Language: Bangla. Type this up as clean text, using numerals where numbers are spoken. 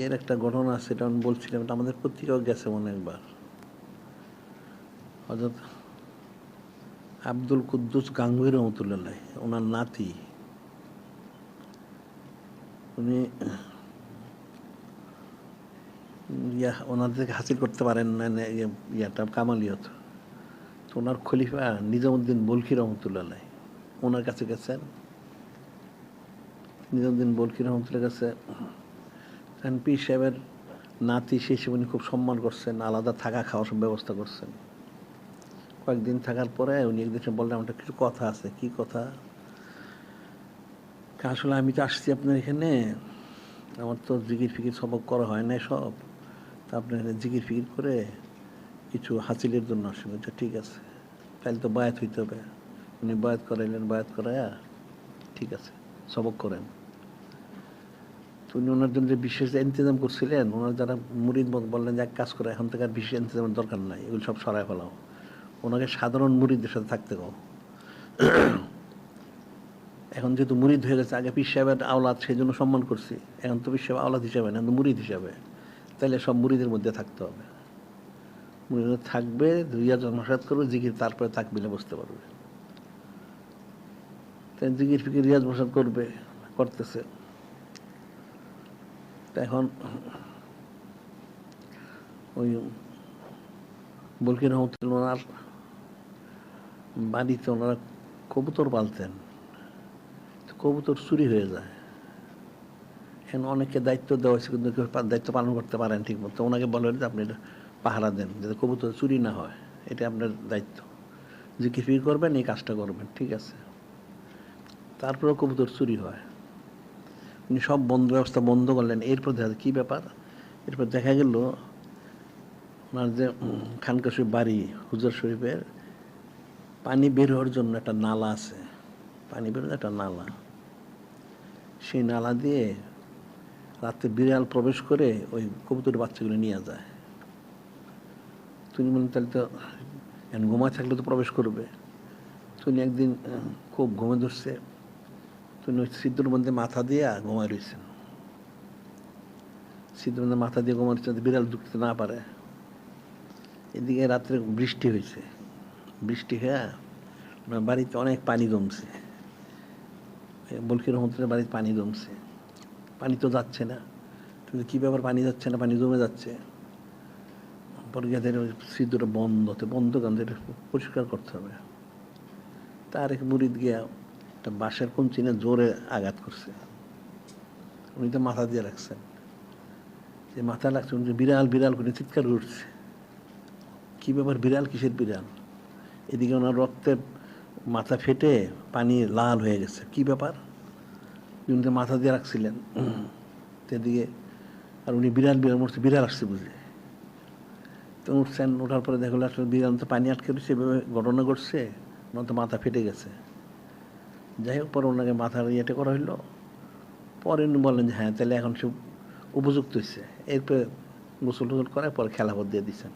এর একটা ঘটনা আছে, এটা আমি বলছিলাম, এটা আমাদের পত্রিকাও গেছে মনে একবার। হযরত আব্দুল কুদ্দুস গাঙ্গুহি রহমতুল্লাহ, ওনার নাতি, উনি ওনাদেরকে হাসিল করতে পারেন না ইয়াটা কামালিয়ত। তো ওনার খলিফা নিজামুদ্দিন বলখি রহমতুল্লাহ ওনার কাছে গেছেন। নিজামুদ্দিন বলখি রহমতুল্লাহ কাছে পীর সাহেবের নাতি, সেই হিসেবে উনি খুব সম্মান করছেন, আলাদা থাকা খাওয়ার সব ব্যবস্থা করছেন। কয়েকদিন থাকার পরে উনি একদিন বললেন, আমার কিছু কথা আছে। কি কথা? আসলে আমি তো আসছি আপনার এখানে, আমার তো জিকির ফিকির সবক করা হয় না সব, তা আপনার এখানে জিকির ফিকির করে কিছু হাসিলের জন্য আসবে। ঠিক আছে, তাহলে তো বায়াত হইতে হবে। উনি বায়াত করাইলেন, বায়াত করাইয়া ঠিক আছে সবক করেন। তো উনি ওনার জন্য যে বিশেষ ইন্তজাম করছিলেন, ওনার যারা মুরিদ বললেন যে এক কাজ করে, এখন থেকে আর বিশেষ ইন্তজামের দরকার নাই, এগুলো সব সরাই ফেলাও, ওনাকে সাধারণ মুরিদদের সাথে থাকতে কও। এখন যেহেতু মুরিদ হয়ে গেছে, আগে পীর সাহেবের আওলাদ, সেই জন্য সম্মান করছি, এখন তো পীর সাহেব আওলাদ হিসাবে না, মুরিদ হিসাবে, তাইলে সব মুরিদের মধ্যে থাকতে হবে। মুরিদ থাকবে, রিয়াজ নসাদ করবে, জিকির তারপরে তাকবিলে বসতে পারবে। তাই জিকির ফিকির রিয়াজ নসাদ করবে, করতেছে। এখন ওই বলকি রহমতুল্লাহ ওনার বাড়িতে ওনারা কবুতর পালতেন, কবুতর চুরি হয়ে যায়। এখন অনেকে দায়িত্ব দেওয়া হয়েছে, কিন্তু কেউ দায়িত্ব পালন করতে পারেন ঠিক মতো। ওনাকে বলেন যে আপনি এটা পাহারা দেন, যাতে কবুতর চুরি না হয়, এটা আপনার দায়িত্ব, জিকির ফিকির করবেন, এই কাজটা করবেন, ঠিক আছে। তারপরেও কবুতর চুরি হয়। উনি সব ব্যবস্থা বন্ধ করলেন। এরপর দেখা যায় কী ব্যাপার, এরপর দেখা গেল ওনার যে খানকা শরীফ বাড়ি, হুজুর শরীফের পানি বের হওয়ার জন্য একটা নালা আছে, পানি বের হওয়ার একটা নালা, সেই নালা দিয়ে রাতে বিড়াল প্রবেশ করে ওই কবুতরের বাচ্চাগুলো নিয়ে যায়। তুমি বলেন তাহলে তো ঘুমায় থাকলে তো প্রবেশ করবে। তুমি একদিন খুব ঘুমে ধরছে, তুমি ওই সিদ্ধুর মধ্যে মাথা দিয়ে ঘুমায় রয়েছেন, সিদ্ধুর মধ্যে মাথা দিয়ে ঘুমায় রয়েছে, বিড়াল ঢুকতে না পারে। এদিকে রাত্রে বৃষ্টি হয়েছে, বৃষ্টি হয়ে ওনার বাড়িতে অনেক পানি জমছে, বলকি রহমতুল্লাহ বাড়িতে পানি জমছে। পানি তো যাচ্ছে না, কিন্তু কী ব্যাপার, পানি যাচ্ছে না, পানি জমে যাচ্ছে। পরে গিয়ে সিদ্ধুটা বন্ধ কারণ এটা পরিষ্কার করতে হবে। তার এক মুরিদ গিয়া একটা বাঁশের কঞ্চিনে জোরে আঘাত করছে। উনি তো মাথা দিয়ে রাখছেন, যে মাথা লাগছে, উনি বিড়াল বিড়াল করে চিৎকার করছে। কী ব্যাপার, বিড়াল, কিসের বিড়াল? এদিকে ওনার রক্তের মাথা ফেটে পানি লাল হয়ে গেছে। কী ব্যাপার? উনি তো মাথা দিয়ে রাখছিলেন। এদিকে আর উনি বিড়াল বিড়াল মরছে, বিড়াল আসছে বুঝে। তো উঠছেন, ওঠার পরে দেখলো আসলে বিড়াল তো পানি আটকে রয়েছে, এভাবে ঘটনা ঘটছে, ওনার তো মাথা ফেটে গেছে। যাই হোক, পরে ওনাকে মাথার ইয়েটা করা হইলো। পরে উনি বললেন যে হ্যাঁ, তাহলে এখন সব উপযুক্ত হয়েছে। এরপরে গোসল টোসল করে পরে খেলাফত দিয়ে দিচ্ছেন।